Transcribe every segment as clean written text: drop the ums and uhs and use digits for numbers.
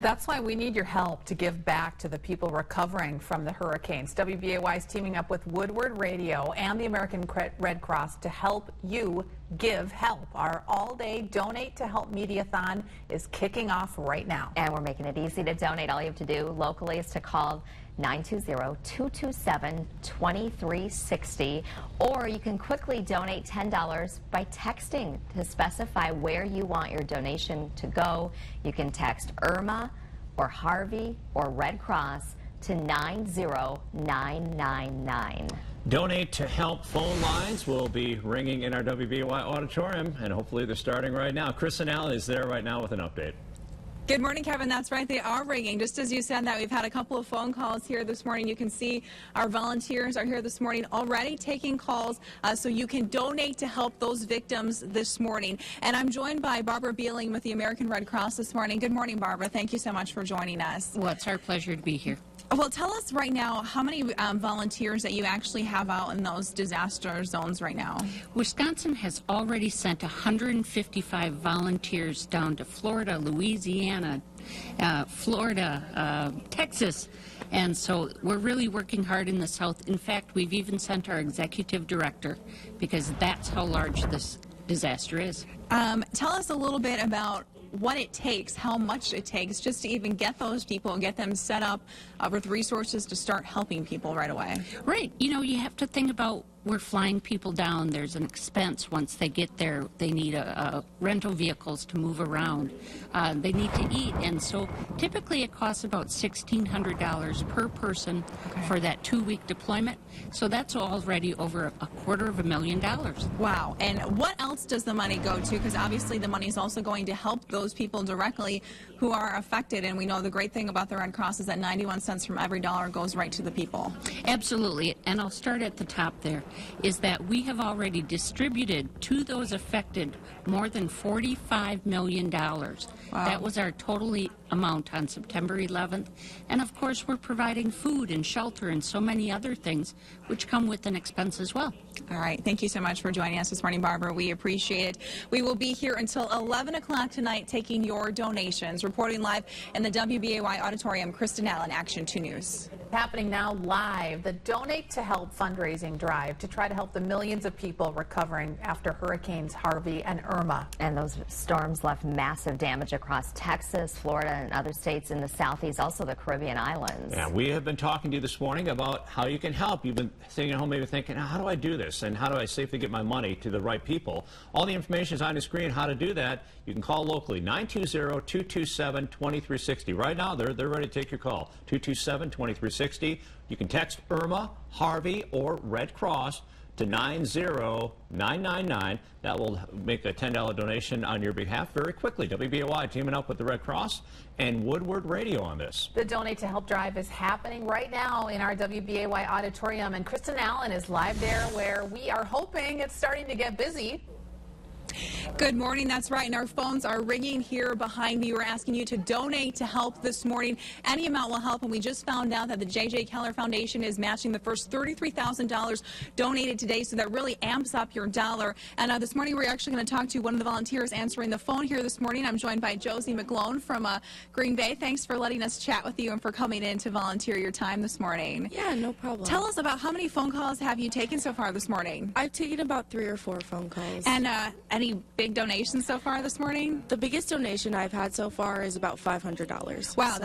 That's why we need your help to give back to the people recovering from the hurricanes. WBAY is teaming up with Woodward Radio and the American Red Cross to help you give help. Our all-day Donate to Help Mediathon is kicking off right now. And we're making it easy to donate. All you have to do locally is to call 920-227-2360, or you can quickly donate $10 by texting to specify where you want your donation to go. You can text Irma or Harvey or Red Cross to 90999. Donate to Help phone lines will be ringing in our WBAY auditorium, and hopefully they're starting right now. Chris and Allen is there right now with an update. Good morning, Kevin. That's right. They are ringing. Just as you said that, we've had a couple of phone calls here this morning. You can see our volunteers are here this morning already taking calls so you can donate to help those victims this morning. And I'm joined by Barbara Beeling with the American Red Cross this morning. Good morning, Barbara. Thank you so much for joining us. Well, it's our pleasure to be here. Well, tell us right now how many volunteers that you actually have out in those disaster zones right now. Wisconsin has already sent 155 volunteers down to Florida, Louisiana, Texas, and so we're really working hard in the South. In fact, we've even sent our executive director because that's how large this disaster is. Tell us a little bit about what it takes, how much it takes just to even get those people and get them set up with resources to start helping people right away. Right. You know, you have to think about we're flying people down. There's an expense once they get there. They need rental vehicles to move around. They need to eat. And so typically it costs about $1,600 per person for that 2-week deployment. So that's already over $250,000. Wow. And what else does the money go to? Because obviously the money is also going to help those people directly who are affected. And we know the great thing about the Red Cross is that 91 cents from every dollar goes right to the people. Absolutely. And I'll start at the top there. Is that we have already distributed to those affected more than $45 million. Wow. That was our total amount on September 11th. And of course, we're providing food and shelter and so many other things which come with an expense as well. All right. Thank you so much for joining us this morning, Barbara. We appreciate it. We will be here until 11 o'clock tonight taking your donations. Reporting live in the WBAY auditorium, Kristen Allen, Action 2 News. Happening now live, the Donate to Help fundraising drive to try to help the millions of people recovering after Hurricanes Harvey and Irma. And those storms left massive damage across Texas, Florida, and other states in the southeast, also the Caribbean islands. Yeah, we have been talking to you this morning about how you can help. You've been sitting at home maybe thinking, how do I do this? And how do I safely get my money to the right people? All the information is on the screen how to do that. You can call locally, 920-227-2360. Right now, they're ready to take your call, 227-2360. You can text Irma, Harvey, or Red Cross to 90999. That will make a $10 donation on your behalf very quickly. WBAY teaming up with the Red Cross and Woodward Radio on this. The Donate to Help drive is happening right now in our WBAY auditorium, and Kristen Allen is live there where we are hoping it's starting to get busy. Good morning. That's right. And our phones are ringing here behind me. We're asking you to donate to help this morning. Any amount will help. And we just found out that the J.J. Keller Foundation is matching the first $33,000 donated today. So that really amps up your dollar. And this morning, we're actually going to talk to one of the volunteers answering the phone here this morning. I'm joined by Josie McGlone from Green Bay. Thanks for letting us chat with you and for coming in to volunteer your time this morning. Yeah, no problem. Tell us about how many phone calls have you taken so far this morning? I've taken about 3 or 4 phone calls. And any big donations so far this morning? The biggest donation I've had so far is about $500. Wow, so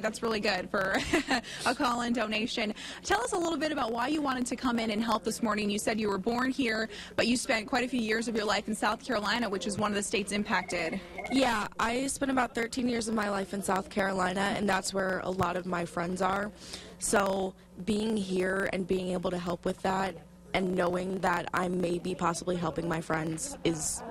that's really good for a call-in donation. Tell us a little bit about why you wanted to come in and help this morning. You said you were born here, but you spent quite a few years of your life in South Carolina, which is one of the states impacted. Yeah, I spent about 13 years of my life in South Carolina, and that's where a lot of my friends are. So being here and being able to help with that and knowing that I may be possibly helping my friends is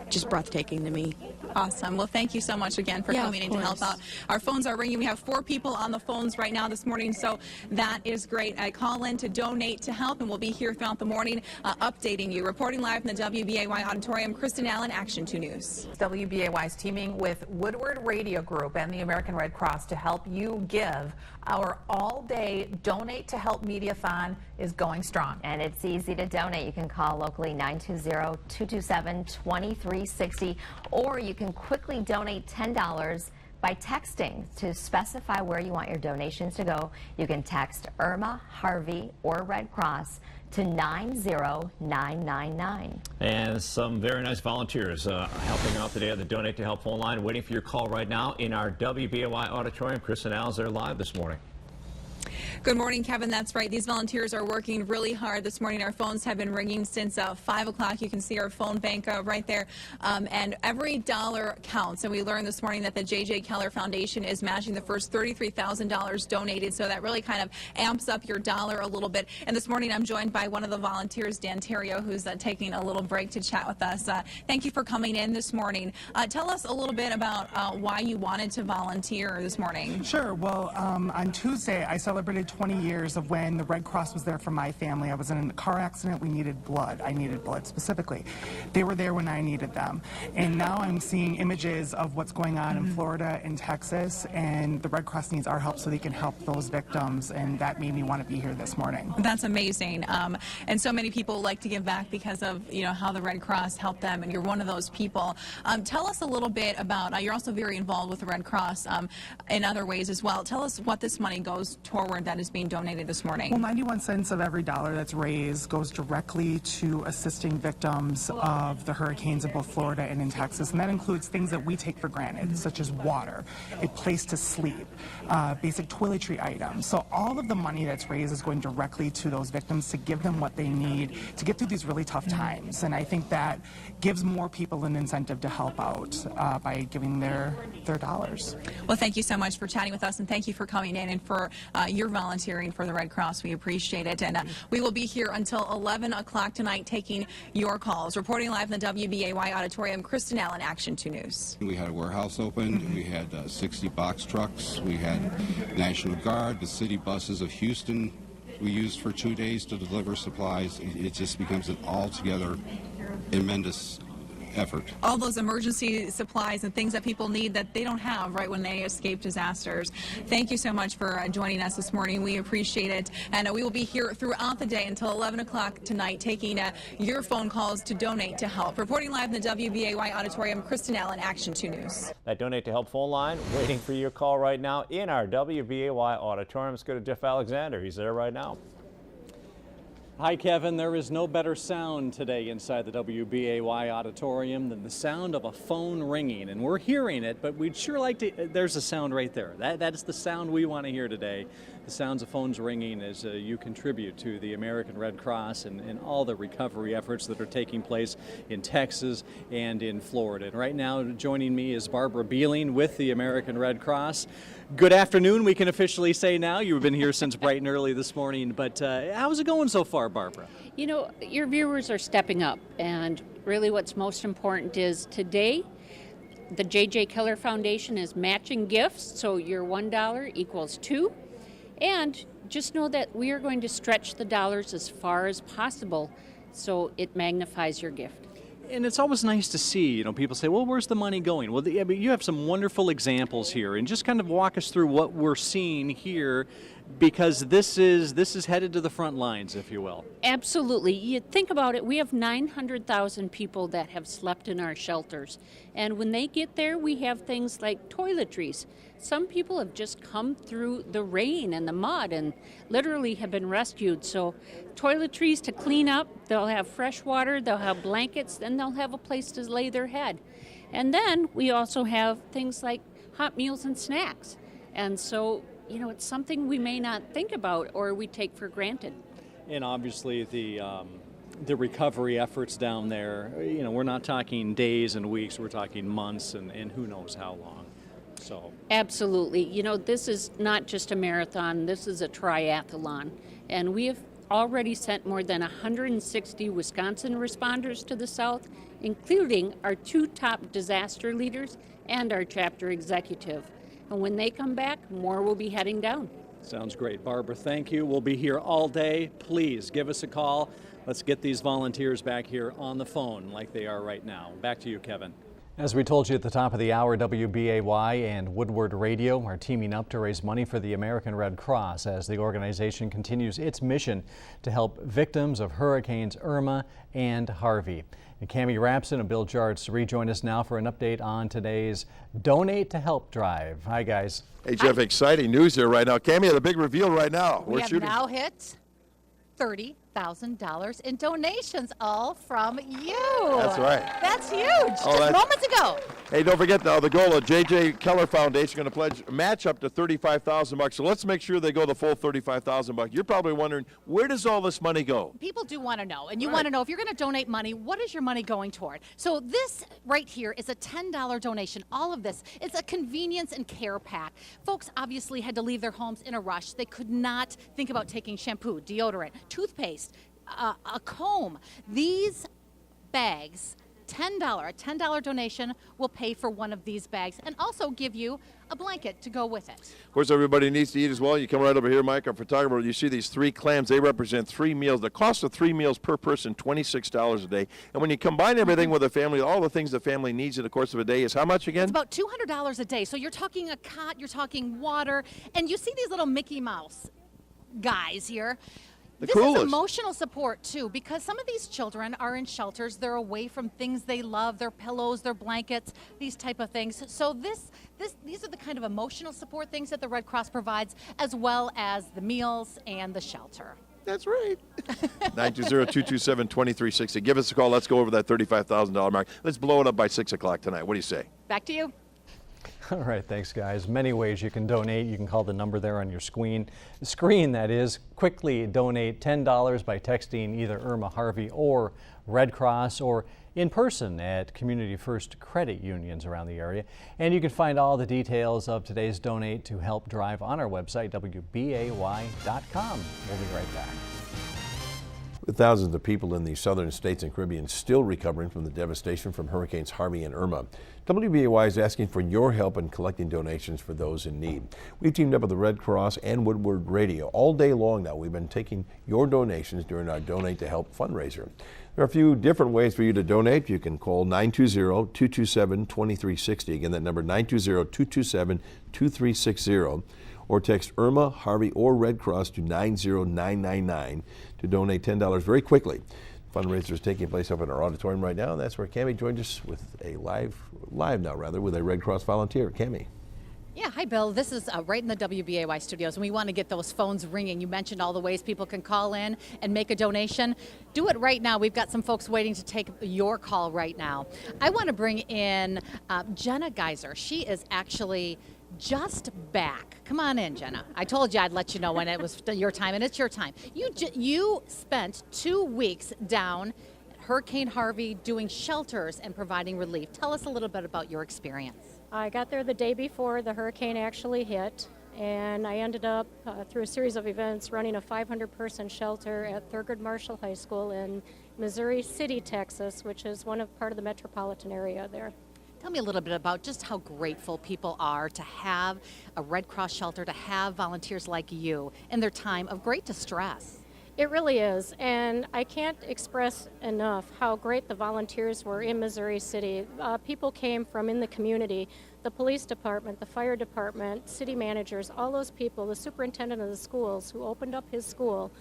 just breathtaking to me. Awesome. Well, thank you so much again for coming in to help out. Our phones are ringing. We have 4 people on the phones right now this morning, so that is great. I call in to donate to help, and we'll be here throughout the morning updating you. Reporting live from the WBAY auditorium, Kristen Allen, Action 2 News. WBAY is teaming with Woodward Radio Group and the American Red Cross to help you give. Our all-day Donate to Help Mediathon is going strong. And it's easy to donate. You can call locally 920-227-2360, or you can quickly donate $10 by texting to specify where you want your donations to go. You can text Irma, Harvey, or Red Cross to 90999. And some very nice volunteers helping out today at the Donate to Help phone line, waiting for your call right now in our WBAY auditorium. Chris and Al is there live this morning. Good morning, Kevin. That's right. These volunteers are working really hard this morning. Our phones have been ringing since 5 o'clock. You can see our phone bank right there. And every dollar counts. And we learned this morning that the J.J. Keller Foundation is matching the first $33,000 donated. So that really kind of amps up your dollar a little bit. And this morning I'm joined by one of the volunteers, Dan Terrio, who's taking a little break to chat with us. Thank you for coming in this morning. Tell us a little bit about why you wanted to volunteer this morning. Sure. Well, on Tuesday, I celebrated 20 years of when the Red Cross was there for my family. I was in a car accident. We needed blood. I needed blood specifically. They were there when I needed them. And now I'm seeing images of what's going on in Florida and Texas, and the Red Cross needs our help so they can help those victims, and that made me want to be here this morning. That's amazing. And so many people like to give back because of, how the Red Cross helped them, and you're one of those people. Tell us a little bit about, you're also very involved with the Red Cross in other ways as well. Tell us what this money goes toward that is being donated this morning. Well, 91 cents of every dollar that's raised goes directly to assisting victims of the hurricanes in both Florida and in Texas, and that includes things that we take for granted, such as water, a place to sleep, basic toiletry items. So all of the money that's raised is going directly to those victims to give them what they need to get through these really tough times, and I think that gives more people an incentive to help out by giving their dollars. Well, thank you so much for chatting with us, and thank you for coming in and for your volunteering for the Red Cross. We appreciate it. And we will be here until 11 o'clock tonight taking your calls. Reporting live in the WBAY auditorium, Kristen Allen, Action 2 News. We had a warehouse open. We had 60 box trucks. We had National Guard, the city buses of Houston we used for 2 days to deliver supplies. It just becomes an altogether tremendous effort. All those emergency supplies and things that people need that they don't have right when they escape disasters. Thank you so much for joining us this morning. We appreciate it. And we will be here throughout the day until 11 o'clock tonight taking your phone calls to donate to help. Reporting live in the WBAY auditorium, Kristen Allen, Action 2 News. That Donate to Help phone line waiting for your call right now in our WBAY auditorium. Let's go to Jeff Alexander. He's there right now. Hi, Kevin. There is no better sound today inside the WBAY auditorium than the sound of a phone ringing. And we're hearing it, but we'd sure like to. There's a sound right there. That is the sound we want to hear today. The sounds of phones ringing as you contribute to the American Red Cross and all the recovery efforts that are taking place in Texas and in Florida. And right now, joining me is Barbara Beeling with the American Red Cross. Good afternoon, we can officially say now. You've been here since bright and early this morning, but how's it going so far, Barbara? You know, your viewers are stepping up, and really what's most important is today, the J.J. Keller Foundation is matching gifts, so your $1 equals 2. And just know that we are going to stretch the dollars as far as possible, so it magnifies your gift. And it's always nice to see, people say, well, where's the money going? Well, you have some wonderful examples here, and just kind of walk us through what we're seeing here, because this is headed to the front lines, if you will. Absolutely. You think about it, we have 900,000 people that have slept in our shelters. And when they get there, we have things like toiletries. Some people have just come through the rain and the mud and literally have been rescued. So toiletries to clean up, they'll have fresh water, they'll have blankets, and they'll have a place to lay their head. And then we also have things like hot meals and snacks. And so, it's something we may not think about or we take for granted. And obviously the recovery efforts down there, we're not talking days and weeks, we're talking months and who knows how long. So absolutely. This is not just a marathon, this is a triathlon. And we have already sent more than 160 Wisconsin responders to the South, including our 2 top disaster leaders and our chapter executive. And when they come back, more will be heading down. Sounds great. Barbara, thank you. We'll be here all day. Please give us a call. Let's get these volunteers back here on the phone like they are right now. Back to you, Kevin. As we told you at the top of the hour, WBAY and Woodward Radio are teaming up to raise money for the American Red Cross as the organization continues its mission to help victims of Hurricanes Irma and Harvey. And Cammie Rapson and Bill Jarts rejoin us now for an update on today's Donate to Help drive. Hi, guys. Hey, Jeff, exciting news here right now. Cammie, the big reveal right now. We have now hit $30,000 in donations, all from you. That's right. That's huge. Just moments ago. Hey, don't forget now the goal of J.J. Keller Foundation going to pledge match up to $35,000. So let's make sure they go the full $35,000. You're probably wondering, where does all this money go? People do want to know, and you want to know if you're going to donate money, what is your money going toward? So this right here is a $10 donation. All of this, it's a convenience and care pack. Folks obviously had to leave their homes in a rush. They could not think about taking shampoo, deodorant, toothpaste, a comb. These bags, a $10 donation will pay for one of these bags and also give you a blanket to go with it. Of course, everybody needs to eat as well. You come right over here, Mike, our photographer. You see these 3 clams. They represent 3 meals. The cost of 3 meals per person, $26 a day. And when you combine everything with a family, all the things the family needs in the course of a day is how much again? It's about $200 a day. So you're talking a cot, you're talking water, and you see these little Mickey Mouse guys here. This is emotional support, too, because some of these children are in shelters. They're away from things they love, their pillows, their blankets, these type of things. So these are the kind of emotional support things that the Red Cross provides, as well as the meals and the shelter. That's right. 920-227-2360. Give us a call. Let's go over that $35,000 mark. Let's blow it up by 6 o'clock tonight. What do you say? Back to you. All right, thanks, guys. Many ways you can donate. You can call the number there on your screen, that is. Quickly donate $10 by texting either Irma, Harvey, or Red Cross, or in person at Community First credit unions around the area. And you can find all the details of today's Donate to Help drive on our website, WBAY.com. We'll be right back. With thousands of people in the southern states and Caribbean still recovering from the devastation from Hurricanes Harvey and Irma, WBAY is asking for your help in collecting donations for those in need. We've teamed up with the Red Cross and Woodward Radio. All day long now, we've been taking your donations during our Donate to Help fundraiser. There are a few different ways for you to donate. You can call 920-227-2360. Again, that number 920-227-2360. Or text Irma, Harvey, or Red Cross to 90999 to donate $10 very quickly. Fundraiser is taking place up in our auditorium right now, and that's where Cammie joined us with a live now with a Red Cross volunteer. Cammie. Yeah, hi, Bill. This is right in the WBAY studios, and we want to get those phones ringing. You mentioned all the ways people can call in and make a donation. Do it right now. We've got some folks waiting to take your call right now. I want to bring in Jenna Geyser. She is actually just back. Come on in, Jenna. I told you I'd let you know when it was your time, and it's your time. You spent 2 weeks down at Hurricane Harvey doing shelters and providing relief. Tell us a little bit about your experience. I got there the day before the hurricane actually hit, and I ended up, through a series of events, running a 500-person shelter at Thurgood Marshall High School in Missouri City, Texas, which is part of the metropolitan area there. Tell me a little bit about just how grateful people are to have a Red Cross shelter, to have volunteers like you in their time of great distress. It really is, and I can't express enough how great the volunteers were in Missouri City. People came from in the community, the police department, the fire department, city managers, all those people, the superintendent of the schools who opened up his school,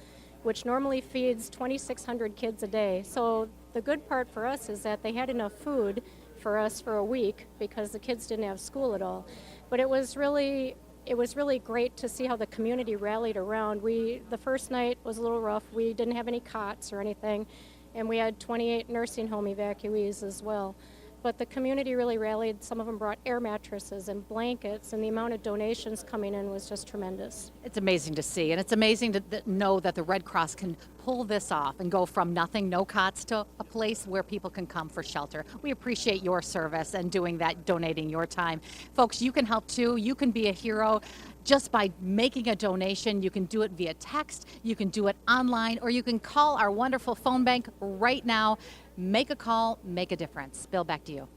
which normally feeds 2,600 kids a day. So the good part for us is that they had enough food for us for a week because the kids didn't have school at all. But it was really great to see how the community rallied around. The first night was a little rough. We didn't have any cots or anything, and we had 28 nursing home evacuees as well. But the community really rallied. Some of them brought air mattresses and blankets, and the amount of donations coming in was just tremendous. It's amazing to see, and it's amazing to know that the Red Cross can pull this off and go from nothing, no cots, to a place where people can come for shelter. We appreciate your service and doing that, donating your time. Folks, you can help too. You can be a hero just by making a donation. You can do it via text, you can do it online, or you can call our wonderful phone bank right now. Make a call, make a difference. Bill, back to you.